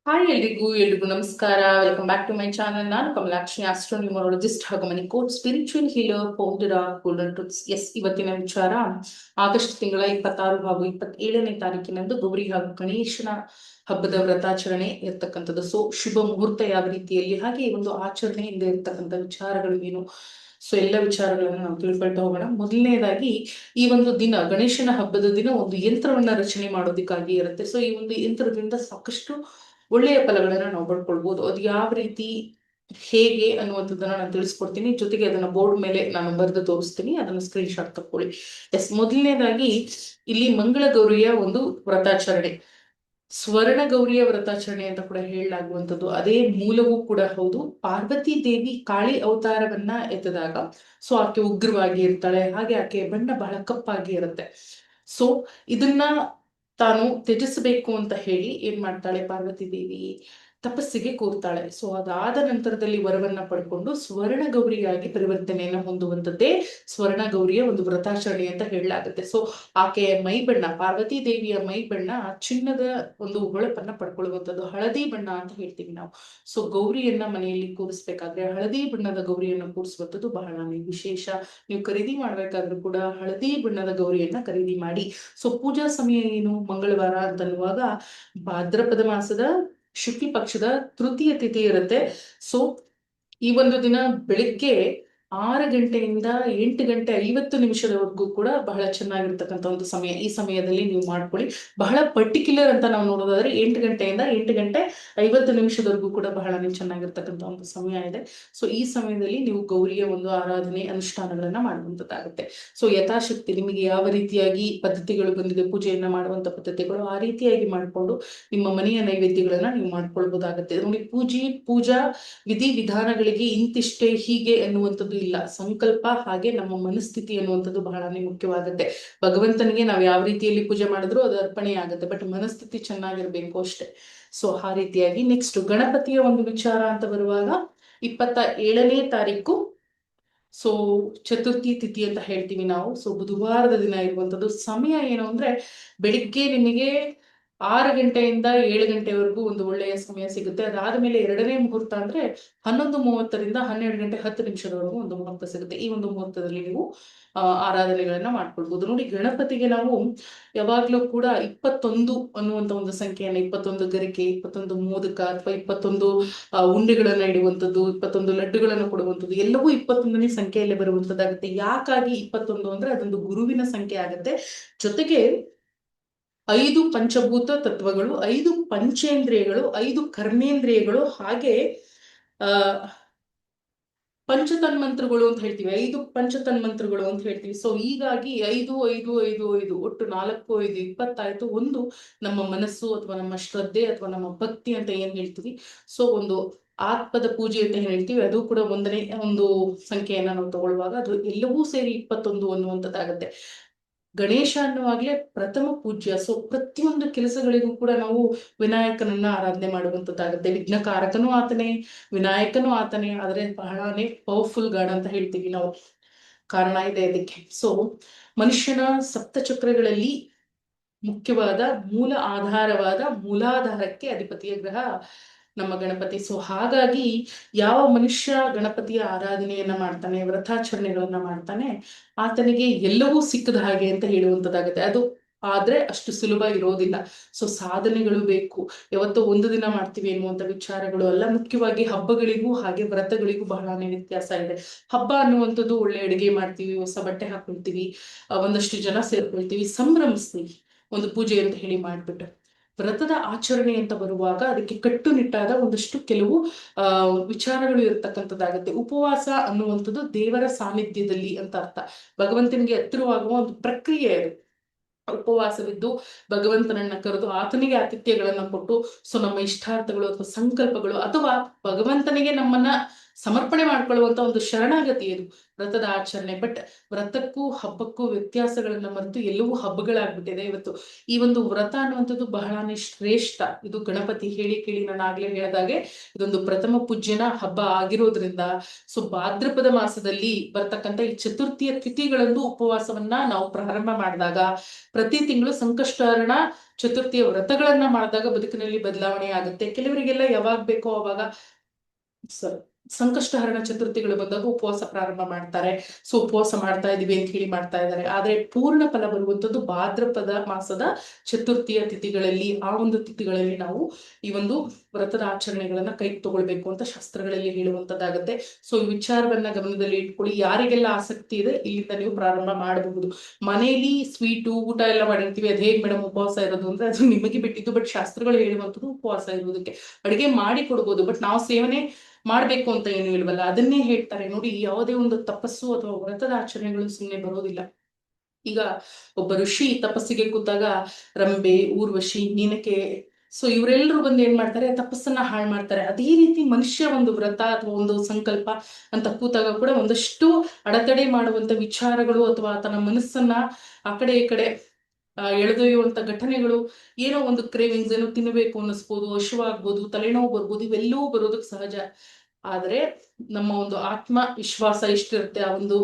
Hi ಎಲ್ರಿಗೂ ನಮಸ್ಕಾರ. Welcome back to my channel. ನಾನು ಕಮಲಾಕ್ಷಿ, ಆಸ್ಟ್ರೋನ್ಯೂಮರಾಲಜಿಸ್ಟ್ ಹಾಗೂ money coach, spiritual healer, founder of golden truths. Yes, ಇವತ್ತಿನ ವಿಚಾರ ಆಗಸ್ಟ್ ತಿಂಗಳ 26 ಹಾಗೂ 27ನೇ ತಾರೀಕಿನಂದು ಗೌರಿ ಹಾಗೂ ಗಣೇಶನ ಹಬ್ಬದ ವ್ರತಾಚರಣೆ ಇರ್ತಕ್ಕಂಥದ್ದು. ಸೊ ಶುಭ ಮುಹೂರ್ತ ಯಾವ ರೀತಿಯಲ್ಲಿ, ಹಾಗೆ ಈ ಒಂದು ಆಚರಣೆಯಿಂದ ಇರ್ತಕ್ಕಂಥ ವಿಚಾರಗಳು ಏನು, ಸೊ ಎಲ್ಲ ವಿಚಾರಗಳನ್ನು ನಾವು ತಿಳ್ಕೊಳ್ತಾ ಹೋಗೋಣ. ಮೊದಲನೇದಾಗಿ, ಈ ಒಂದು ದಿನ, ಗಣೇಶನ ಹಬ್ಬದ ದಿನ, ಒಂದು ಯಂತ್ರವನ್ನ ರಚನೆ ಮಾಡೋದಕ್ಕಾಗಿ ಇರುತ್ತೆ. ಸೊ ಈ ಒಂದು ಯಂತ್ರದಿಂದ ಸಾಕಷ್ಟು ಒಳ್ಳೆಯ ಫಲಗಳನ್ನ ನಾವು ಪಡ್ಕೊಳ್ಬಹುದು. ಅದು ಯಾವ ರೀತಿ, ಹೇಗೆ ಅನ್ನುವಂಥದ್ದನ್ನ ನಾನು ತಿಳಿಸ್ಕೊಡ್ತೀನಿ. ಜೊತೆಗೆ ಅದನ್ನ ಬೋರ್ಡ್ ಮೇಲೆ ನಾನು ಬರೆದು ತೋರಿಸ್ತೀನಿ, ಅದನ್ನ ಸ್ಕ್ರೀನ್ ಶಾಟ್ ತಕ್ಕೊಳ್ಳಿ. ಎಸ್, ಮೊದಲನೇದಾಗಿ ಇಲ್ಲಿ ಮಂಗಳ ಗೌರಿಯ ಒಂದು ವ್ರತಾಚರಣೆ, ಸ್ವರ್ಣ ಗೌರಿಯ ವ್ರತಾಚರಣೆ ಅಂತ ಕೂಡ ಹೇಳಲಾಗುವಂಥದ್ದು. ಅದೇ ಮೂಲವೂ ಕೂಡ ಹೌದು. ಪಾರ್ವತಿ ದೇವಿ ಕಾಳಿ ಅವತಾರವನ್ನ ಎತ್ತದಾಗ ಸೊ ಆಕೆ ಉಗ್ರವಾಗಿ ಇರ್ತಾಳೆ, ಹಾಗೆ ಆಕೆ ಬಣ್ಣ ಬಹಳ ಕಪ್ಪಾಗಿ ಇರುತ್ತೆ. ಸೊ ಇದನ್ನ ತಾನು ತ್ಯಜಿಸಬೇಕು ಅಂತ ಹೇಳಿ ಏನ್ ಮಾಡ್ತಾಳೆ ಪಾರ್ವತಿ ದೇವಿ, ತಪಸ್ಸಿಗೆ ಕೂರ್ತಾಳೆ. ಸೊ ಅದಾದ ನಂತರದಲ್ಲಿ ವರವನ್ನ ಪಡ್ಕೊಂಡು ಸ್ವರ್ಣ ಗೌರಿಯಾಗಿ ಪರಿವರ್ತನೆಯನ್ನ ಹೊಂದುವಂಥದ್ದೇ ಸ್ವರ್ಣ ಗೌರಿಯ ಒಂದು ವ್ರತಾಚರಣೆ ಅಂತ ಹೇಳಲಾಗುತ್ತೆ. ಸೊ ಆಕೆಯ ಮೈ ಬಣ್ಣ, ಪಾರ್ವತಿ ದೇವಿಯ ಮೈ ಬಣ್ಣ ಚಿನ್ನದ ಒಂದು ಹೊಳಪನ್ನ ಪಡ್ಕೊಳ್ಳುವಂಥದ್ದು, ಹಳದಿ ಬಣ್ಣ ಅಂತ ಹೇಳ್ತೀವಿ ನಾವು. ಸೊ ಗೌರಿಯನ್ನ ಮನೆಯಲ್ಲಿ ಕೂರಿಸ್ಬೇಕಾದ್ರೆ ಹಳದಿ ಬಣ್ಣದ ಗೌರಿಯನ್ನ ಕೂರಿಸುವಂಥದ್ದು ಬಹಳನೇ ವಿಶೇಷ. ನೀವು ಖರೀದಿ ಮಾಡ್ಬೇಕಾದ್ರೂ ಕೂಡ ಹಳದಿ ಬಣ್ಣದ ಗೌರಿಯನ್ನ ಖರೀದಿ ಮಾಡಿ. ಸೊ ಪೂಜಾ ಸಮಯ ಏನು, ಮಂಗಳವಾರ ಅಂತನ್ನುವಾಗ ಭಾದ್ರಪದ ಮಾಸದ ಶುಕ್ಲ ಪಕ್ಷದ ತೃತೀಯ ತಿಥಿ ಇರುತ್ತೆ. ಸೊ ಈ ಒಂದು ದಿನ ಬೆಳಿಗ್ಗೆ 6 ಗಂಟೆಯಿಂದ 8 ಗಂಟೆ 50 ನಿಮಿಷದವರೆಗೂ ಕೂಡ ಬಹಳ ಚೆನ್ನಾಗಿರ್ತಕ್ಕಂಥ ಒಂದು ಸಮಯ. ಈ ಸಮಯದಲ್ಲಿ ನೀವು ಮಾಡ್ಕೊಳ್ಳಿ. ಬಹಳ ಪರ್ಟಿಕ್ಯುಲರ್ ಅಂತ ನಾವು ನೋಡೋದಾದ್ರೆ 8 ಗಂಟೆಯಿಂದ 8 ಗಂಟೆ 50 ನಿಮಿಷದವರೆಗೂ ಕೂಡ ಬಹಳನೇ ಚೆನ್ನಾಗಿರ್ತಕ್ಕಂಥ ಒಂದು ಸಮಯ ಇದೆ. ಸೊ ಈ ಸಮಯದಲ್ಲಿ ನೀವು ಗೌರಿಯ ಒಂದು ಆರಾಧನೆ ಅನುಷ್ಠಾನಗಳನ್ನ ಮಾಡುವಂತದ್ದಾಗುತ್ತೆ. ಸೊ ಯಥಾಶಕ್ತಿ ನಿಮಗೆ ಯಾವ ರೀತಿಯಾಗಿ ಪದ್ಧತಿಗಳು ಬಂದಿದೆ, ಪೂಜೆಯನ್ನ ಮಾಡುವಂತ ಪದ್ಧತಿಗಳು, ಆ ರೀತಿಯಾಗಿ ಮಾಡಿಕೊಂಡು ನಿಮ್ಮ ಮನೆಯ ನೈವೇದ್ಯಗಳನ್ನ ನೀವು ಮಾಡ್ಕೊಳ್ಬಹುದಾಗುತ್ತೆ. ನೋಡಿ, ಪೂಜಾ ವಿಧಿ ವಿಧಾನಗಳಿಗೆ ಇಂತಿಷ್ಟೇ ಹೀಗೆ ಎನ್ನುವಂಥದ್ದು ಇಲ್ಲ. ಸಂಕಲ್ಪ ಹಾಗೆ ನಮ್ಮ ಮನಸ್ಥಿತಿ ಅನ್ನುವಂಥದ್ದು ಬಹಳನೇ ಮುಖ್ಯವಾಗುತ್ತೆ. ಭಗವಂತನಿಗೆ ನಾವು ಯಾವ ರೀತಿಯಲ್ಲಿ ಪೂಜೆ ಮಾಡಿದ್ರು ಅದು ಅರ್ಪಣೆ ಆಗುತ್ತೆ, ಬಟ್ ಮನಸ್ಥಿತಿ ಚೆನ್ನಾಗಿರ್ಬೇಕು ಅಷ್ಟೇ. ಸೊ ಆ ರೀತಿಯಾಗಿ ನೆಕ್ಸ್ಟ್ ಗಣಪತಿಯ ಒಂದು ವಿಚಾರ ಅಂತ ಬರುವಾಗ 27ನೇ ತಾರೀಕು, ಸೊ ಚತುರ್ಥಿ ತಿಥಿ ಅಂತ ಹೇಳ್ತೀವಿ ನಾವು. ಸೊ ಬುಧವಾರದ ದಿನ ಇರುವಂತದ್ದು. ಸಮಯ ಏನು ಅಂದ್ರೆ ಬೆಳಿಗ್ಗೆ ನಿಮಗೆ 6 ಗಂಟೆಯಿಂದ 7 ಗಂಟೆವರೆಗೂ ಒಂದು ಒಳ್ಳೆಯ ಸಮಯ ಸಿಗುತ್ತೆ. ಅದಾದ್ಮೇಲೆ ಎರಡನೇ ಮುಹೂರ್ತ ಅಂದ್ರೆ 11:30ರಿಂದ 12 ಗಂಟೆ 10 ನಿಮಿಷದವರೆಗೂ ಒಂದು ಮುಹೂರ್ತ ಸಿಗುತ್ತೆ. ಈ ಒಂದು ಮುಹೂರ್ತದಲ್ಲಿ ನೀವು ಆರಾಧನೆಗಳನ್ನ ಮಾಡ್ಕೊಳ್ಬಹುದು. ನೋಡಿ, ಗಣಪತಿಗೆ ನಾವು ಯಾವಾಗ್ಲೂ ಕೂಡ 21 ಅನ್ನುವಂತ ಒಂದು ಸಂಖ್ಯೆಯನ್ನ, 21 ಗರಿಕೆ, 21 ಮೋದಕ ಅಥವಾ 21 ಉಂಡೆಗಳನ್ನ ಇಡುವಂಥದ್ದು, 21 ಲಡ್ಡುಗಳನ್ನು ಕೊಡುವಂಥದ್ದು, ಎಲ್ಲವೂ 21ನೇ ಸಂಖ್ಯೆಯಲ್ಲಿ ಬರುವಂತದ್ದಾಗುತ್ತೆ. ಯಾಕಾಗಿ 21 ಅಂದ್ರೆ ಅದೊಂದು ಗುರುವಿನ ಸಂಖ್ಯೆ ಆಗುತ್ತೆ. ಜೊತೆಗೆ 5 ಪಂಚಭೂತ ತತ್ವಗಳು, 5 ಪಂಚೇಂದ್ರಿಯಗಳು, 5 ಕರ್ಮೇಂದ್ರಿಯಗಳು, ಹಾಗೆ ಆ ಪಂಚತನ್ಮಂತ್ರಗಳು ಅಂತ ಹೇಳ್ತೀವಿ. 5 ಪಂಚತನ್ಮಂತ್ರಗಳು ಅಂತ ಹೇಳ್ತೀವಿ. ಸೊ ಹೀಗಾಗಿ 5 5 5 5 ಒಟ್ಟು 4 5 20 ಒಂದು ನಮ್ಮ ಮನಸ್ಸು ಅಥವಾ ನಮ್ಮ ಶ್ರದ್ಧೆ ಅಥವಾ ನಮ್ಮ ಭಕ್ತಿ ಅಂತ ಏನ್ ಹೇಳ್ತೀವಿ, ಸೊ ಒಂದು ಆತ್ಮದ ಪೂಜೆ ಅಂತ ಏನ್ ಹೇಳ್ತೀವಿ, ಅದು ಕೂಡ ಒಂದನೇ ಒಂದು ಸಂಖ್ಯೆಯನ್ನ ನಾವು ತಗೊಳ್ಳುವಾಗ ಅದು ಎಲ್ಲವೂ ಸೇರಿ 21 ಅನ್ನುವಂಥದ್ದಾಗತ್ತೆ. ಗಣೇಶ ಅನ್ನುವಾಗ್ಲೇ ಪ್ರಥಮ ಪೂಜ್ಯ. ಸೊ ಪ್ರತಿಯೊಂದು ಕೆಲಸಗಳಿಗೂ ಕೂಡ ನಾವು ವಿನಾಯಕನನ್ನ ಆರಾಧನೆ ಮಾಡುವಂತದ್ದಾಗುತ್ತೆ. ವಿಘ್ನಕಾರಕನೂ ಆತನೇ, ವಿನಾಯಕನೂ ಆತನೇ, ಆದ್ರೆ ಬಹಳನೇ ಪವರ್ಫುಲ್ ಗಾಡ್ ಅಂತ ಹೇಳ್ತೀವಿ ನಾವು. ಕಾರಣ ಇದೆ ಅದಕ್ಕೆ. ಸೊ ಮನುಷ್ಯನ ಸಪ್ತಚಕ್ರಗಳಲ್ಲಿ ಮುಖ್ಯವಾದ ಮೂಲಾಧಾರವಾದ ಮೂಲಾಧಾರಕ್ಕೆ ಅಧಿಪತಿಯ ಗ್ರಹ ನಮ್ಮ ಗಣಪತಿ. ಸೊ ಹಾಗಾಗಿ ಯಾವ ಮನುಷ್ಯ ಗಣಪತಿಯ ಆರಾಧನೆಯನ್ನ ಮಾಡ್ತಾನೆ, ವ್ರತಾಚರಣೆಗಳನ್ನ ಮಾಡ್ತಾನೆ, ಆತನಿಗೆ ಎಲ್ಲವೂ ಸಿಕ್ಕದ ಹಾಗೆ ಅಂತ ಹೇಳುವಂತದ್ದಾಗುತ್ತೆ. ಅದು ಆದ್ರೆ ಅಷ್ಟು ಸುಲಭ ಇರೋದಿಲ್ಲ. ಸೊ ಸಾಧನೆಗಳು ಬೇಕು. ಯಾವತ್ತೋ ಒಂದು ದಿನ ಮಾಡ್ತೀವಿ ಎನ್ನುವಂತ ವಿಚಾರಗಳು ಅಲ್ಲ. ಮುಖ್ಯವಾಗಿ ಹಬ್ಬಗಳಿಗೂ ಹಾಗೆ ವ್ರತಗಳಿಗೂ ಬಹಳನೇ ವ್ಯತ್ಯಾಸ ಇದೆ. ಹಬ್ಬ ಅನ್ನುವಂಥದ್ದು ಒಳ್ಳೆ ಅಡುಗೆ ಮಾಡ್ತೀವಿ, ಹೊಸ ಬಟ್ಟೆ ಹಾಕೊಳ್ತೀವಿ, ಒಂದಷ್ಟು ಜನ ಸೇರ್ಕೊಳ್ತೀವಿ, ಸಂಭ್ರಮಿಸ್ತೀವಿ ಒಂದು ಪೂಜೆ ಅಂತ ಹೇಳಿ ಮಾಡ್ಬಿಟ್ಟು. ವ್ರತದ ಆಚರಣೆ ಅಂತ ಬರುವಾಗ ಅದಕ್ಕೆ ಕಟ್ಟುನಿಟ್ಟಾದ ಒಂದಷ್ಟು ಕೆಲವು ವಿಚಾರಗಳು ಇರತಕ್ಕಂಥದ್ದಾಗತ್ತೆ. ಉಪವಾಸ ಅನ್ನುವಂಥದ್ದು ದೇವರ ಸಾನ್ನಿಧ್ಯದಲ್ಲಿ ಅಂತ ಅರ್ಥ. ಭಗವಂತನಿಗೆ ಹತ್ತಿರವಾಗುವ ಒಂದು ಪ್ರಕ್ರಿಯೆ ಅದು. ಉಪವಾಸವಿದ್ದು ಭಗವಂತನನ್ನ ಕರೆದು ಆತನಿಗೆ ಆತಿಥ್ಯಗಳನ್ನ ಕೊಟ್ಟು, ಸೊ ನಮ್ಮ ಇಷ್ಟಾರ್ಥಗಳು ಅಥವಾ ಸಂಕಲ್ಪಗಳು ಅಥವಾ ಭಗವಂತನಿಗೆ ನಮ್ಮನ್ನ ಸಮರ್ಪಣೆ ಮಾಡ್ಕೊಳ್ಳುವಂತ ಒಂದು ಶರಣಾಗತಿ ಇದು ವ್ರತದ ಆಚರಣೆ. ಬಟ್ ವ್ರತಕ್ಕೂ ಹಬ್ಬಕ್ಕೂ ವ್ಯತ್ಯಾಸಗಳನ್ನ ಮರೆತು ಎಲ್ಲವೂ ಹಬ್ಬಗಳಾಗ್ಬಿಟ್ಟಿದೆ ಇವತ್ತು. ಈ ಒಂದು ವ್ರತ ಅನ್ನುವಂಥದ್ದು ಬಹಳನೇ ಶ್ರೇಷ್ಠ. ಇದು ಗಣಪತಿ ಹೇಳಿ ಕೇಳಿ ನಾನು ಆಗ್ಲೇ ಹೇಳಿದಾಗೆ ಇದೊಂದು ಪ್ರಥಮ ಪೂಜ್ಯನ ಹಬ್ಬ ಆಗಿರೋದ್ರಿಂದ ಸೊ ಭಾದ್ರಪದ ಮಾಸದಲ್ಲಿ ಬರ್ತಕ್ಕಂಥ ಈ ಚತುರ್ಥಿಯ ತಿಥಿಗಳಂದು ಉಪವಾಸವನ್ನ ನಾವು ಪ್ರಾರಂಭ ಮಾಡಿದಾಗ, ಪ್ರತಿ ತಿಂಗಳು ಸಂಕಷ್ಟಹರಣ ಚತುರ್ಥಿಯ ವ್ರತಗಳನ್ನ ಮಾಡಿದಾಗ ಬದುಕಿನಲ್ಲಿ ಬದಲಾವಣೆ ಆಗುತ್ತೆ. ಕೆಲವರಿಗೆಲ್ಲ ಯಾವಾಗ ಬೇಕೋ ಅವಾಗ ಸಂಕಷ್ಟಹರಣ ಚತುರ್ಥಿಗಳು ಬಂದಾಗ ಉಪವಾಸ ಪ್ರಾರಂಭ ಮಾಡ್ತಾರೆ. ಸೊ ಉಪವಾಸ ಮಾಡ್ತಾ ಇದೀವಿ ಅಂತ ಹೇಳಿ ಮಾಡ್ತಾ ಇದ್ದಾರೆ. ಆದ್ರೆ ಪೂರ್ಣ ಫಲ ಬರುವಂತದ್ದು ಭಾದ್ರಪದ ಮಾಸದ ಚತುರ್ಥಿಯ ತಿಥಿಗಳಲ್ಲಿ. ಆ ಒಂದು ತಿಥಿಗಳಲ್ಲಿ ನಾವು ಈ ಒಂದು ವ್ರತದ ಆಚರಣೆಗಳನ್ನ ಕೈ ತಗೊಳ್ಬೇಕು ಅಂತ ಶಾಸ್ತ್ರಗಳಲ್ಲಿ ಹೇಳುವಂತದ್ದಾಗತ್ತೆ. ಸೊ ಈ ವಿಚಾರವನ್ನ ಗಮನದಲ್ಲಿ ಇಟ್ಕೊಳ್ಳಿ. ಯಾರಿಗೆಲ್ಲ ಆಸಕ್ತಿ ಇದೆ ಇಲ್ಲಿಂದ ನೀವು ಪ್ರಾರಂಭ ಮಾಡಬಹುದು. ಮನೆಯಲ್ಲಿ ಸ್ವೀಟು ಊಟ ಎಲ್ಲ ಮಾಡಿರ್ತೀವಿ, ಅದ್ ಹೇಗ್ ಮೇಡಮ್ ಉಪವಾಸ ಇರೋದು ಅಂದ್ರೆ ಅದು ನಿಮಗೆ ಬಿಟ್ಟಿದ್ದು. ಬಟ್ ಶಾಸ್ತ್ರಗಳು ಹೇಳುವಂಥದ್ದು ಉಪವಾಸ ಇರುವುದಕ್ಕೆ ಅಡಿಗೆ ಮಾಡಿ ಕೊಡ್ಬೋದು, ಬಟ್ ನಾವು ಸೇವನೆ ಮಾಡ್ಬೇಕು ಅಂತ ಏನು ಇಲ್ವಲ್ಲ. ಅದನ್ನೇ ಹೇಳ್ತಾರೆ ನೋಡಿ. ಯಾವುದೇ ಒಂದು ತಪಸ್ಸು ಅಥವಾ ವ್ರತದ ಆಚರಣೆಗಳು ಸುಮ್ಮನೆ ಬರೋದಿಲ್ಲ. ಈಗ ಒಬ್ಬ ಋಷಿ ತಪಸ್ಸಿಗೆ ಕೂತಾಗ ರಂಬೆ, ಊರ್ವಶಿ, ಮೀನಕೆ, ಸೊ ಇವರೆಲ್ಲರೂ ಬಂದು ಏನ್ ಮಾಡ್ತಾರೆ, ತಪಸ್ಸನ್ನ ಹಾಳು ಮಾಡ್ತಾರೆ. ಅದೇ ರೀತಿ ಮನುಷ್ಯ ಒಂದು ವ್ರತ ಅಥವಾ ಒಂದು ಸಂಕಲ್ಪ ಅಂತ ಕೂತಾಗ ಕೂಡ ಒಂದಷ್ಟು ಅಡೆತಡೆ ಮಾಡುವಂತ ವಿಚಾರಗಳು ಅಥವಾ ತನ್ನ ಮನಸ್ಸನ್ನ ಆ ಕಡೆ ಈ ಕಡೆ ಎಳೆದೊಯ್ಯುವಂತ ಘಟನೆಗಳು, ಏನೋ ಒಂದು ಕ್ರೇವಿಂಗ್ಸ್, ಏನೋ ತಿನ್ನಬೇಕು ಅನ್ನಿಸ್ಬೋದು, ಹಶುವಾಗ್ಬೋದು, ತಲೆನೋವು ಬರ್ಬೋದು, ಇವೆಲ್ಲವೂ ಬರೋದಕ್ಕೆ ಸಹಜ. ಆದ್ರೆ ನಮ್ಮ ಒಂದು ಆತ್ಮ ವಿಶ್ವಾಸ ಎಷ್ಟಿರುತ್ತೆ, ಆ ಒಂದು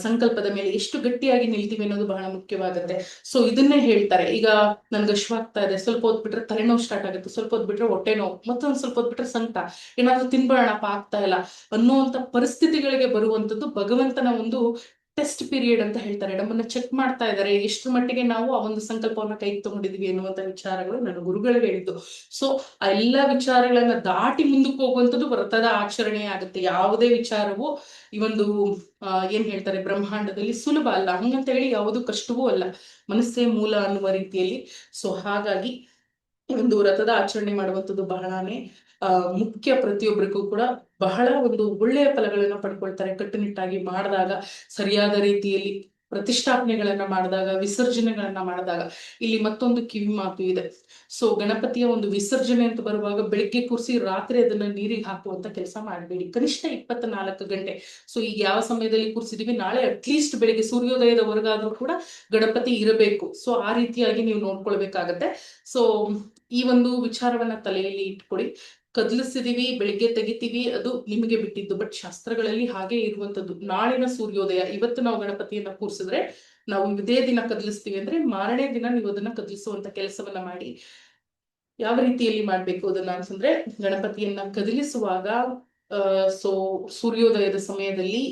ಸಂಕಲ್ಪದ ಮೇಲೆ ಎಷ್ಟು ಗಟ್ಟಿಯಾಗಿ ನಿಲ್ತೀವಿ ಅನ್ನೋದು ಬಹಳ ಮುಖ್ಯವಾಗುತ್ತೆ. ಸೊ ಇದನ್ನೇ ಹೇಳ್ತಾರೆ. ಈಗ ನನ್ಗೆ ಹಶುವಾಗ್ತಾ ಇದೆ, ಸ್ವಲ್ಪ ಹೊತ್ತು ಬಿಟ್ರೆ ತಲೆನೋವು ಸ್ಟಾರ್ಟ್ ಆಗುತ್ತೆ, ಸ್ವಲ್ಪ ಹೊತ್ತು ಬಿಟ್ರೆ ಹೊಟ್ಟೆ ನೋವು, ಮತ್ತೊಂದು ಸ್ವಲ್ಪ ಹೊತ್ತು ಬಿಟ್ರೆ ಸಂಕಟ, ಏನಾದ್ರೂ ತಿನ್ಬೇಡಪ್ಪ ಆಗ್ತಾ ಇಲ್ಲ ಅನ್ನುವಂತ ಪರಿಸ್ಥಿತಿಗಳಿಗೆ ಬರುವಂತದ್ದು ಭಗವಂತನ ಒಂದು ಟೆಸ್ಟ್ ಪೀರಿಯಡ್ ಅಂತ ಹೇಳ್ತಾರೆ. ನಮ್ಮನ್ನ ಚೆಕ್ ಮಾಡ್ತಾ ಇದ್ದಾರೆ ಎಷ್ಟು ಮಟ್ಟಿಗೆ ನಾವು ಆ ಒಂದು ಸಂಕಲ್ಪವನ್ನ ಕೈಗೆ ತಗೊಂಡಿದೀವಿ ಅನ್ನುವಂತ ವಿಚಾರಗಳು ನನ್ನ ಗುರುಗಳು ಹೇಳಿದ್ದು. ಸೊ ಆ ಎಲ್ಲಾ ವಿಚಾರಗಳನ್ನ ದಾಟಿ ಮುಂದಕ್ಕೆ ಹೋಗುವಂಥದ್ದು ವ್ರತದ ಆಚರಣೆ ಆಗುತ್ತೆ. ಯಾವುದೇ ವಿಚಾರವೂ ಈ ಒಂದು ಏನ್ ಹೇಳ್ತಾರೆ ಬ್ರಹ್ಮಾಂಡದಲ್ಲಿ ಸುಲಭ ಅಲ್ಲ, ಹಂಗಂತ ಹೇಳಿ ಯಾವುದು ಕಷ್ಟವೂ ಅಲ್ಲ, ಮನಸ್ಸೇ ಮೂಲ ಅನ್ನುವ ರೀತಿಯಲ್ಲಿ. ಸೊ ಹಾಗಾಗಿ ಒಂದು ವ್ರತದ ಆಚರಣೆ ಮಾಡುವಂಥದ್ದು ಬಹಳನೇ ಮುಖ್ಯ. ಪ್ರತಿಯೊಬ್ಬರಿಗೂ ಕೂಡ ಬಹಳ ಒಂದು ಒಳ್ಳೆಯ ಫಲಗಳನ್ನ ಪಡ್ಕೊಳ್ತಾರೆ ಕಟ್ಟುನಿಟ್ಟಾಗಿ ಮಾಡಿದಾಗ, ಸರಿಯಾದ ರೀತಿಯಲ್ಲಿ ಪ್ರತಿಷ್ಠಾಪನೆಗಳನ್ನ ಮಾಡಿದಾಗ, ವಿಸರ್ಜನೆಗಳನ್ನ ಮಾಡಿದಾಗ. ಇಲ್ಲಿ ಮತ್ತೊಂದು ಕಿವಿ ಮಾತು ಇದೆ. ಸೊ ಗಣಪತಿಯ ಒಂದು ವಿಸರ್ಜನೆ ಅಂತ ಬರುವಾಗ ಬೆಳಿಗ್ಗೆ ಕೂರಿಸಿ ರಾತ್ರಿ ಅದನ್ನ ನೀರಿಗೆ ಹಾಕುವಂತ ಕೆಲಸ ಮಾಡಬೇಡಿ. ಕನಿಷ್ಠ 24 ಗಂಟೆ. ಸೊ ಈಗ ಯಾವ ಸಮಯದಲ್ಲಿ ಕೂರಿಸಿದೀವಿ, ನಾಳೆ ಅಟ್ಲೀಸ್ಟ್ ಬೆಳಿಗ್ಗೆ ಸೂರ್ಯೋದಯದವರೆಗಾದ್ರೂ ಕೂಡ ಗಣಪತಿ ಇರಬೇಕು. ಸೊ ಆ ರೀತಿಯಾಗಿ ನೀವು ನೋಡ್ಕೊಳ್ಬೇಕಾಗತ್ತೆ. ಸೊ ಈ ಒಂದು ವಿಚಾರವನ್ನ ತಲೆಯಲ್ಲಿ ಇಟ್ಕೊಳ್ಳಿ. ಕದಲಿಸಿದೀವಿ, ಬೆಳಿಗ್ಗೆ ತೆಗಿತೀವಿ, ಅದು ನಿಮಗೆ ಬಿಟ್ಟಿದ್ದು. ಬಟ್ ಶಾಸ್ತ್ರಗಳಲ್ಲಿ ಹಾಗೆ ಇರುವಂತದ್ದು. ನಾಳಿನ ಸೂರ್ಯೋದಯ, ಇವತ್ತು ನಾವು ಗಣಪತಿಯನ್ನ ಕೂರಿಸಿದ್ರೆ ನಾವು ಇದೇ ದಿನ ಕದಲಿಸ್ತೀವಿ ಅಂದ್ರೆ ಮಾರನೇ ದಿನ ನೀವು ಅದನ್ನ ಕದಲಿಸುವಂತ ಕೆಲಸವನ್ನ ಮಾಡಿ. ಯಾವ ರೀತಿಯಲ್ಲಿ ಮಾಡ್ಬೇಕು ಅದನ್ನ ಅಂತಂದ್ರೆ, ಗಣಪತಿಯನ್ನ ಕದಲಿಸುವಾಗ ಸೊ ಸೂರ್ಯೋದಯದ ಸಮಯದಲ್ಲಿ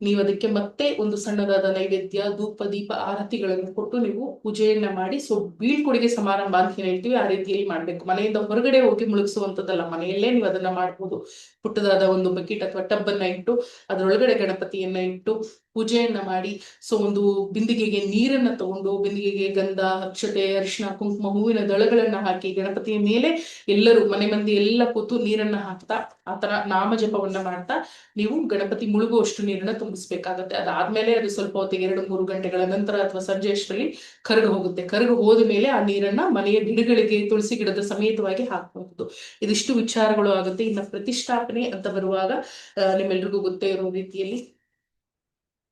ನೀವು ಅದಕ್ಕೆ ಮತ್ತೆ ಒಂದು ಸಣ್ಣದಾದ ನೈವೇದ್ಯ, ಧೂಪ, ದೀಪ, ಆರತಿಗಳನ್ನು ಕೊಟ್ಟು ನೀವು ಪೂಜೆಯನ್ನ ಮಾಡಿ. ಸೊ ಬೀಳ್ಕೊಡುಗೆ ಸಮಾರಂಭ ಅಂತ ಹೇಳ್ತೀವಿ, ಆ ರೀತಿಯಲ್ಲಿ ಮಾಡ್ಬೇಕು. ಮನೆಯಿಂದ ಹೊರಗಡೆ ಹೋಗಿ ಮುಳುಗಿಸುವಂತದ್ದಲ್ಲ, ಮನೆಯಲ್ಲೇ ನೀವು ಅದನ್ನ ಮಾಡ್ಬೋದು. ಪುಟ್ಟದಾದ ಒಂದು ಬಕೆಟ್ ಅಥವಾ ಟಬ್ ಅನ್ನ ಇಟ್ಟು ಅದರೊಳಗಡೆ ಗಣಪತಿಯನ್ನ ಇಟ್ಟು ಪೂಜೆಯನ್ನ ಮಾಡಿ. ಸೊ ಒಂದು ಬಿಂದಿಗೆಗೆ ನೀರನ್ನ ತಗೊಂಡು, ಬಿಂದಿಗೆಗೆ ಗಂಧ, ಅಕ್ಷತೆ, ಅರಿಶಿನ, ಕುಂಕುಮ, ಹೂವಿನ ದಳಗಳನ್ನ ಹಾಕಿ ಗಣಪತಿಯ ಮೇಲೆ ಎಲ್ಲರೂ ಮನೆ ಮಂದಿ ಎಲ್ಲ ಕೂತು ನೀರನ್ನ ಹಾಕ್ತಾ ಆತರ ನಾಮ ಜಪವನ್ನ ಮಾಡ್ತಾ ನೀವು ಗಣಪತಿ ಮುಳುಗುವಷ್ಟು ನೀರನ್ನ ತುಂಬಿಸ್ಬೇಕಾಗತ್ತೆ. ಅದಾದ್ಮೇಲೆ ಅದು ಸ್ವಲ್ಪ ಹೊತ್ತಿಗೆ 2-3 ಗಂಟೆಗಳ ನಂತರ ಅಥವಾ ಸಂಜೆ ಅಷ್ಟರಲ್ಲಿ ಕರಗ ಹೋಗುತ್ತೆ. ಕರಗ ಹೋದ ಮೇಲೆ ಆ ನೀರನ್ನ ಮನೆಯ ಗಿಡಗಳಿಗೆ, ತುಳಸಿ ಗಿಡದ ಸಮೇತವಾಗಿ ಹಾಕಬಹುದು. ಇದಿಷ್ಟು ವಿಚಾರಗಳು ಆಗುತ್ತೆ. ಇನ್ನ ಪ್ರತಿಷ್ಠಾಪನೆ ಅಂತ ಬರುವಾಗ ನಿಮ್ಮೆಲ್ರಿಗೂ ಗೊತ್ತೇ ಇರೋ ರೀತಿಯಲ್ಲಿ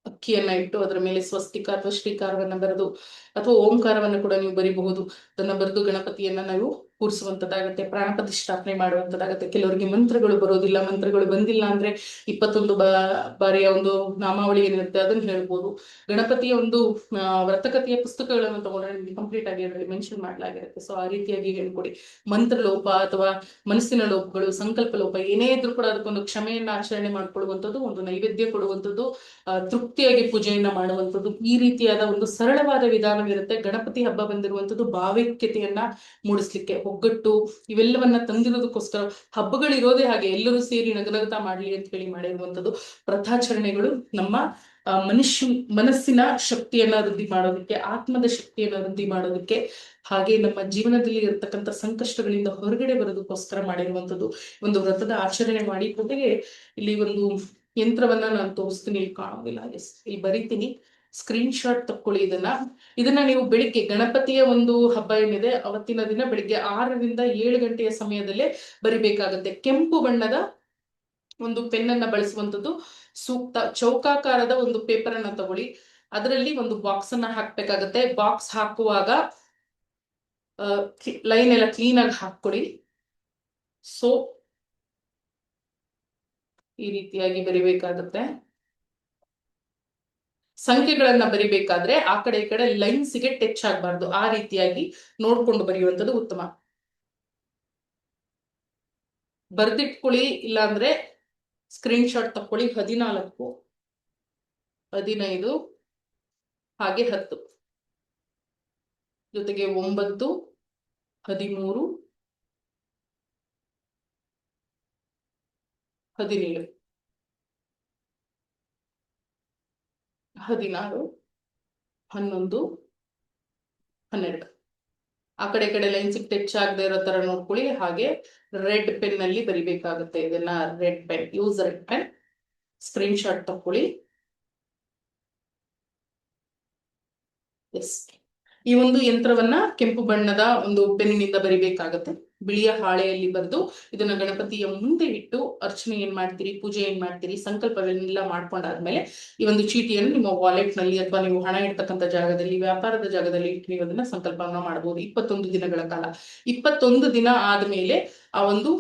ಅಕ್ಕಿಯನ್ನ ಇಟ್ಟು ಅದರ ಮೇಲೆ ಸ್ವಸ್ತಿಕ ಅಥವಾ ಶ್ರೀಕಾರವನ್ನ ಬರೆದು ಅಥವಾ ಓಂಕಾರವನ್ನ ಕೂಡ ನೀವು ಬರಿಬಹುದು. ಅದನ್ನ ಬರೆದು ಗಣಪತಿಯನ್ನ ನಾವು ಕೂರಿಸುವಂತದ್ದಾಗತ್ತೆ. ಪ್ರಾಣ ಪ್ರತಿಷ್ಠಾಪನೆ ಮಾಡುವಂತದ್ದಾಗತ್ತೆ. ಕೆಲವರಿಗೆ ಮಂತ್ರಗಳು ಬರೋದಿಲ್ಲ, ಮಂತ್ರಗಳು ಬಂದಿಲ್ಲ ಅಂದ್ರೆ 21 ಬಾರಿಯ ಒಂದು ನಾಮಾವಳಿ ಏನಿರುತ್ತೆ ಅದನ್ನ ಹೇಳ್ಬೋದು. ಗಣಪತಿಯ ಒಂದು ವ್ರತಕಥೆಯ ಪುಸ್ತಕಗಳನ್ನು ತಗೊಂಡ್ರೆ ನಿಮ್ಗೆ ಕಂಪ್ಲೀಟ್ ಆಗಿ ಅದರಲ್ಲಿ ಮೆನ್ಷನ್ ಮಾಡಲಾಗಿರುತ್ತೆ. ಸೊ ಆ ರೀತಿಯಾಗಿ ಹೇಳ್ಕೊಡಿ. ಮಂತ್ರ ಲೋಪ ಅಥವಾ ಮನಸ್ಸಿನ ಲೋಪಗಳು, ಸಂಕಲ್ಪ ಲೋಪ ಏನೇ ಇದ್ರೂ ಕೂಡ ಅದಕ್ಕೊಂದು ಕ್ಷಮೆಯನ್ನ ಆಚರಣೆ ಮಾಡ್ಕೊಳ್ಳುವಂಥದ್ದು, ಒಂದು ನೈವೇದ್ಯ ಕೊಡುವಂಥದ್ದು, ತೃಪ್ತಿಯಾಗಿ ಪೂಜೆಯನ್ನ ಮಾಡುವಂಥದ್ದು, ಈ ರೀತಿಯಾದ ಒಂದು ಸರಳವಾದ ವಿಧಾನವಿರುತ್ತೆ. ಗಣಪತಿ ಹಬ್ಬ ಬಂದಿರುವಂಥದ್ದು ಭಾವೈಕ್ಯತೆಯನ್ನ ಮೂಡಿಸ್ಲಿಕ್ಕೆ, ಒಗ್ಗಟ್ಟು ಇವೆಲ್ಲವನ್ನ ತಂದಿರೋದಕ್ಕೋಸ್ಕರ. ಹಬ್ಬಗಳಿರೋದೇ ಹಾಗೆ, ಎಲ್ಲರೂ ಸೇರಿ ನಗನಗತಾ ಮಾಡ್ಲಿ ಅಂತ ಹೇಳಿ ಮಾಡಿರುವಂಥದ್ದು. ವ್ರತಾಚರಣೆಗಳು ನಮ್ಮ ಮನಸ್ಸಿನ ಶಕ್ತಿಯನ್ನ ವೃದ್ಧಿ ಮಾಡೋದಕ್ಕೆ, ಆತ್ಮದ ಶಕ್ತಿಯನ್ನ ವೃದ್ಧಿ ಮಾಡೋದಕ್ಕೆ, ಹಾಗೆ ನಮ್ಮ ಜೀವನದಲ್ಲಿ ಇರತಕ್ಕಂಥ ಸಂಕಷ್ಟಗಳಿಂದ ಹೊರಗಡೆ ಬರೋದಕ್ಕೋಸ್ಕರ ಮಾಡಿರುವಂಥದ್ದು. ಒಂದು ವ್ರತದ ಆಚರಣೆ ಮಾಡಿ ಜೊತೆಗೆ ಇಲ್ಲಿ ಒಂದು ಯಂತ್ರವನ್ನ ನಾನು ತೋರಿಸ್ತೀನಿ, ಇಲ್ಲಿ ಕಾಣೋದಿಲ್ಲ. ಎಸ್, ಇಲ್ಲಿ ಬರೀತೀನಿ, ಸ್ಕ್ರೀನ್ ಶಾಟ್ ತಕ್ಕೊಳ್ಳಿ. ಇದನ್ನ ನೀವು ಬೆಳಿಗ್ಗೆ ಗಣಪತಿಯ ಒಂದು ಹಬ್ಬ ಏನಿದೆ ಅವತ್ತಿನ ದಿನ ಬೆಳಿಗ್ಗೆ 6 ರಿಂದ 7 ಗಂಟೆಯ ಸಮಯದಲ್ಲೇ ಬರಿಬೇಕಾಗತ್ತೆ. ಕೆಂಪು ಬಣ್ಣದ ಒಂದು ಪೆನ್ನನ್ನ ಬಳಸುವಂಥದ್ದು ಸೂಕ್ತ. ಚೌಕಾಕಾರದ ಒಂದು ಪೇಪರ್ ಅನ್ನ ತಗೊಳ್ಳಿ, ಅದರಲ್ಲಿ ಒಂದು ಬಾಕ್ಸ್ ಅನ್ನ ಹಾಕ್ಬೇಕಾಗತ್ತೆ. ಬಾಕ್ಸ್ ಹಾಕುವಾಗ ಲೈನ್ ಎಲ್ಲ ಕ್ಲೀನ್ ಆಗಿ ಹಾಕೊಳ್ಳಿ. ಸೊ ಈ ರೀತಿಯಾಗಿ ಬರಿಬೇಕಾಗುತ್ತೆ. ಸಂಖ್ಯೆಗಳನ್ನ ಬರಿಬೇಕಾದ್ರೆ ಆ ಕಡೆ ಈ ಕಡೆ ಲೈನ್ಸ್ಗೆ ಟಚ್ ಆಗಬಾರ್ದು, ಆ ರೀತಿಯಾಗಿ ನೋಡ್ಕೊಂಡು ಬರೆಯುವಂಥದ್ದು ಉತ್ತಮ. ಬರ್ದಿಟ್ಕೊಳ್ಳಿ, ಇಲ್ಲಾಂದ್ರೆ ಸ್ಕ್ರೀನ್ ಶಾಟ್ ತಕೊಳ್ಳಿ. 14, 15 ಹಾಗೆ 10 ಜೊತೆಗೆ 9, 13, 17, 16, 11, 12 ಆ ಕಡೆ ಕಡೆ ಲೈನ್ಸ್ ಟಚ್ ಆಗದೆ ಇರೋ ತರ ನೋಡ್ಕೊಳ್ಳಿ. ಹಾಗೆ ರೆಡ್ ಪೆನ್ ನಲ್ಲಿ ಬರಿಬೇಕಾಗುತ್ತೆ. ಇದನ್ನ red pen, use red pen. Screenshot ತಕೊಳ್ಳಿ. ಎಸ್, ಈ ಒಂದು ಯಂತ್ರವನ್ನ ಕೆಂಪು ಬಣ್ಣದ ಒಂದು ಪೆನ್ನಿನಿಂದ ಬರಿಬೇಕಾಗತ್ತೆ. ಬಿಳಿಯ ಹಾಳೆಯಲ್ಲಿ ಬರೆದು ಇದನ್ನ ಗಣಪತಿಯ ಮುಂದೆ ಇಟ್ಟು ಅರ್ಚನೆ ಏನ್ ಮಾಡ್ತೀರಿ, ಪೂಜೆ ಏನ್ ಮಾಡ್ತೀರಿ, ಸಂಕಲ್ಪವನ್ನೆಲ್ಲ ಮಾಡ್ಕೊಂಡಾದ್ಮೇಲೆ ಈ ಒಂದು ಚೀಟಿಯನ್ನು ನಿಮ್ಮ ವಾಲೆಟ್ ನಲ್ಲಿ ಅಥವಾ ನೀವು ಹಣ ಇಡ್ತಕ್ಕಂಥ ಜಾಗದಲ್ಲಿ, ವ್ಯಾಪಾರದ ಜಾಗದಲ್ಲಿ ಇಟ್ಟು ನೀವು ಅದನ್ನ ಸಂಕಲ್ಪವನ್ನ ಮಾಡಬಹುದು 21 ದಿನಗಳ ಕಾಲ. 21 ದಿನ ಆದ್ಮೇಲೆ ಆ ಒಂದು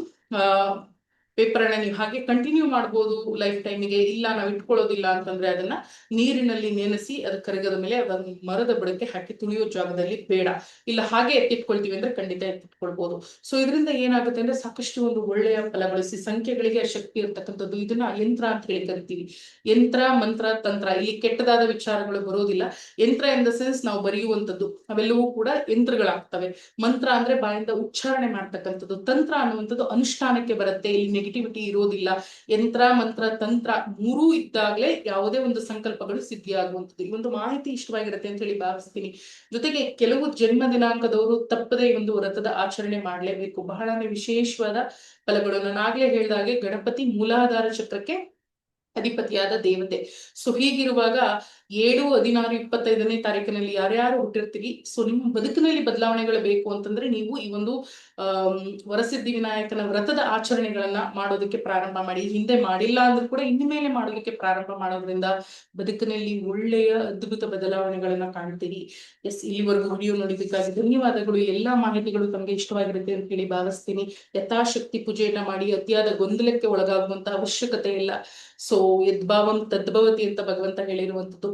ಪೇಪರ್ ಅನ್ನ ನೀವು ಹಾಗೆ ಕಂಟಿನ್ಯೂ ಮಾಡ್ಬೋದು ಲೈಫ್ ಟೈಮಿಗೆ. ಇಲ್ಲ ನಾವು ಇಟ್ಕೊಳ್ಳೋದಿಲ್ಲ ಅಂತಂದ್ರೆ ಅದನ್ನ ನೀರಿನಲ್ಲಿ ನೆನೆಸಿ ಅದು ಕರಗದ ಮೇಲೆ ಅದನ್ನು ಮರದ ಬುಡಕ್ಕೆ ಹಾಕಿ ತುಳಿಯೋ ಜಾಗದಲ್ಲಿ ಬೇಡ. ಇಲ್ಲ ಹಾಗೆ ಎತ್ತಿಟ್ಕೊಳ್ತೀವಿ ಅಂದ್ರೆ ಖಂಡಿತ ಎತ್ತಿಟ್ಕೊಳ್ಬಹುದು. ಸೊ ಇದರಿಂದ ಏನಾಗುತ್ತೆ ಅಂದ್ರೆ ಸಾಕಷ್ಟು ಒಂದು ಒಳ್ಳೆಯ ಫಲಗಳು, ಸಂಖ್ಯೆಗಳಿಗೆ ಶಕ್ತಿ ಇರ್ತಕ್ಕಂಥದ್ದು. ಇದನ್ನ ಯಂತ್ರ ಅಂತ ಹೇಳಿ ಕರಿತೀವಿ. ಯಂತ್ರ, ಮಂತ್ರ, ತಂತ್ರ, ಇಲ್ಲಿ ಕೆಟ್ಟದಾದ ವಿಚಾರಗಳು ಬರೋದಿಲ್ಲ. ಯಂತ್ರ ಇನ್ ದ ಸೆನ್ಸ್ ನಾವು ಬರೆಯುವಂಥದ್ದು, ಅವೆಲ್ಲವೂ ಕೂಡ ಯಂತ್ರಗಳಾಗ್ತವೆ. ಮಂತ್ರ ಅಂದ್ರೆ ಬಾಯಿಂದ ಉಚ್ಚಾರಣೆ ಮಾಡ್ತಕ್ಕಂಥದ್ದು. ತಂತ್ರ ಅನ್ನುವಂಥದ್ದು ಅನುಷ್ಠಾನಕ್ಕೆ ಬರುತ್ತೆ, ಇಲ್ಲಿ ನೆಗೆಟಿವಿಟಿ ಇರೋದಿಲ್ಲ. ಯಂತ್ರ, ಮಂತ್ರ, ತಂತ್ರ ಮೂರೂ ಇದ್ದಾಗಲೇ ಯಾವುದೇ ಒಂದು ಸಂಕಲ್ಪಗಳು ಸಿದ್ಧಿಯಾಗುವಂಥದ್ದು. ಈ ಒಂದು ಮಾಹಿತಿ ಇಷ್ಟವಾಗಿರುತ್ತೆ ಅಂತ ಹೇಳಿ ಭಾವಿಸ್ತೀನಿ. ಜೊತೆಗೆ ಕೆಲವು ಜನ್ಮ ದಿನಾಂಕದವರು ತಪ್ಪದೇ ಈ ಒಂದು ವ್ರತದ ಆಚರಣೆ ಮಾಡಲೇಬೇಕು. ಬಹಳನೇ ವಿಶೇಷವಾದ ಫಲಗಳು. ನಾನು ಆಗ್ಲೇ ಹೇಳಿದಾಗೆ ಗಣಪತಿ ಮೂಲಾಧಾರ ಚಕ್ರಕ್ಕೆ ಅಧಿಪತಿಯಾದ ದೇವತೆ. ಸೊ ಹೀಗಿರುವಾಗ 7, 16, 25ನೇ ತಾರೀಕಿನಲ್ಲಿ ಯಾರ್ಯಾರು ಹುಟ್ಟಿರ್ತೀರಿ, ಸೊ ನಿಮ್ಮ ಬದುಕಿನಲ್ಲಿ ಬದಲಾವಣೆಗಳು ಬೇಕು ಅಂತಂದ್ರೆ ನೀವು ಈ ಒಂದು ವರಸಿದ್ಧಿ ವಿನಾಯಕನ ವ್ರತದ ಆಚರಣೆಗಳನ್ನ ಮಾಡೋದಕ್ಕೆ ಪ್ರಾರಂಭ ಮಾಡಿ. ಹಿಂದೆ ಮಾಡಿಲ್ಲ ಅಂದ್ರೂ ಕೂಡ ಇನ್ನು ಮೇಲೆ ಮಾಡೋದಕ್ಕೆ ಪ್ರಾರಂಭ ಮಾಡೋದ್ರಿಂದ ಬದುಕಿನಲ್ಲಿ ಒಳ್ಳೆಯ ಅದ್ಭುತ ಬದಲಾವಣೆಗಳನ್ನ ಕಾಣ್ತೀರಿ. ಎಸ್, ಇಲ್ಲಿವರೆಗೂ ವಿಡಿಯೋ ನೋಡಿದ್ದಕ್ಕಾಗಿ ಧನ್ಯವಾದಗಳು. ಎಲ್ಲಾ ಮಾಹಿತಿಗಳು ತಮಗೆ ಇಷ್ಟವಾಗಿರುತ್ತೆ ಅಂತ ಹೇಳಿ ಭಾವಿಸ್ತೀನಿ. ಯಥಾಶಕ್ತಿ ಪೂಜೆಯನ್ನ ಮಾಡಿ. ಅತಿಯಾದ ಗೊಂದಲಕ್ಕೆ ಒಳಗಾಗುವಂತ ಅವಶ್ಯಕತೆ ಇಲ್ಲ. ಸೊ ಯದ್ಭಾವಂ ತದ್ಭವತಿ ಅಂತ ಭಗವಂತ ಹೇಳಿರುವಂಥದ್ದು.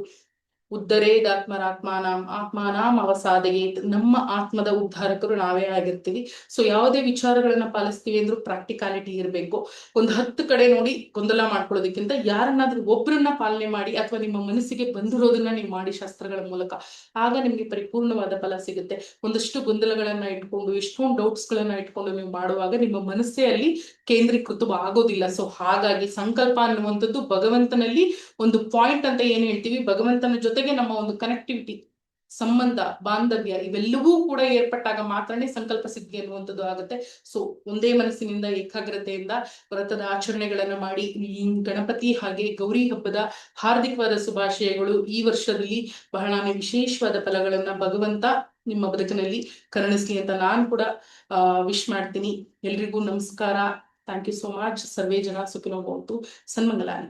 ಆತ್ಮಾನಾಂ ಅವಸಾದಯೇತ್. ನಮ್ಮ ಆತ್ಮದ ಉದ್ಧಾರಕರು ನಾವೇ ಆಗಿರ್ತೀವಿ. ಸೊ ಯಾವುದೇ ವಿಚಾರಗಳನ್ನ ಪಾಲಿಸ್ತೀವಿ ಅಂದ್ರೂ ಪ್ರಾಕ್ಟಿಕಾಲಿಟಿ ಇರಬೇಕು. ಒಂದು 10 ಕಡೆ ನೋಡಿ ಗೊಂದಲ ಮಾಡ್ಕೊಳ್ಳೋದಕ್ಕಿಂತ ಯಾರನ್ನಾದ್ರೂ ಒಬ್ಬರನ್ನ ಪಾಲನೆ ಮಾಡಿ, ಅಥವಾ ನಿಮ್ಮ ಮನಸ್ಸಿಗೆ ಬಂದಿರೋದನ್ನ ನೀವು ಮಾಡಿ ಶಾಸ್ತ್ರಗಳ ಮೂಲಕ, ಆಗ ನಿಮ್ಗೆ ಪರಿಪೂರ್ಣವಾದ ಫಲ ಸಿಗುತ್ತೆ. ಒಂದಷ್ಟು ಗೊಂದಲಗಳನ್ನ ಇಟ್ಕೊಂಡು, ಎಷ್ಟೊಂದು ಡೌಟ್ಸ್ ಗಳನ್ನ ಇಟ್ಕೊಂಡು ನೀವು ಮಾಡುವಾಗ ನಿಮ್ಮ ಮನಸ್ಸೇ ಅಲ್ಲಿ ಕೇಂದ್ರೀಕೃತ ಆಗೋದಿಲ್ಲ. ಸೊ ಹಾಗಾಗಿ ಸಂಕಲ್ಪ ಅನ್ನುವಂಥದ್ದು ಭಗವಂತನಲ್ಲಿ ಒಂದು ಪಾಯಿಂಟ್ ಅಂತ ಏನ್ ಹೇಳ್ತೀವಿ, ಭಗವಂತನ ಜೊತೆಗೆ ನಮ್ಮ ಒಂದು ಕನೆಕ್ಟಿವಿಟಿ, ಸಂಬಂಧ, ಬಾಂಧವ್ಯ ಇವೆಲ್ಲವೂ ಕೂಡ ಏರ್ಪಟ್ಟಾಗ ಮಾತ್ರನೇ ಸಂಕಲ್ಪ ಸಿದ್ಧಿ ಅನ್ನುವಂಥದ್ದು ಆಗುತ್ತೆ. ಸೊ ಒಂದೇ ಮನಸ್ಸಿನಿಂದ ಏಕಾಗ್ರತೆಯಿಂದ ವ್ರತದ ಆಚರಣೆಗಳನ್ನ ಮಾಡಿ. ಗಣಪತಿ ಹಾಗೆ ಗೌರಿ ಹಬ್ಬದ ಹಾರ್ದಿಕವಾದ ಶುಭಾಶಯಗಳು. ಈ ವರ್ಷದಲ್ಲಿ ಬಹಳನೇ ವಿಶೇಷವಾದ ಫಲಗಳನ್ನ ಭಗವಂತ ನಿಮ್ಮ ಬದುಕಿನಲ್ಲಿ ಕರುಣಿಸ್ಲಿ ಅಂತ ನಾನು ಕೂಡ ವಿಶ್ ಮಾಡ್ತೀನಿ. ಎಲ್ರಿಗೂ ನಮಸ್ಕಾರ. Thank you so much. ಸರ್ವೇ ಜನ ಸುಖಿನೋ ಭವಂತು. ಸನ್ಮಂಗಲಾನಿ.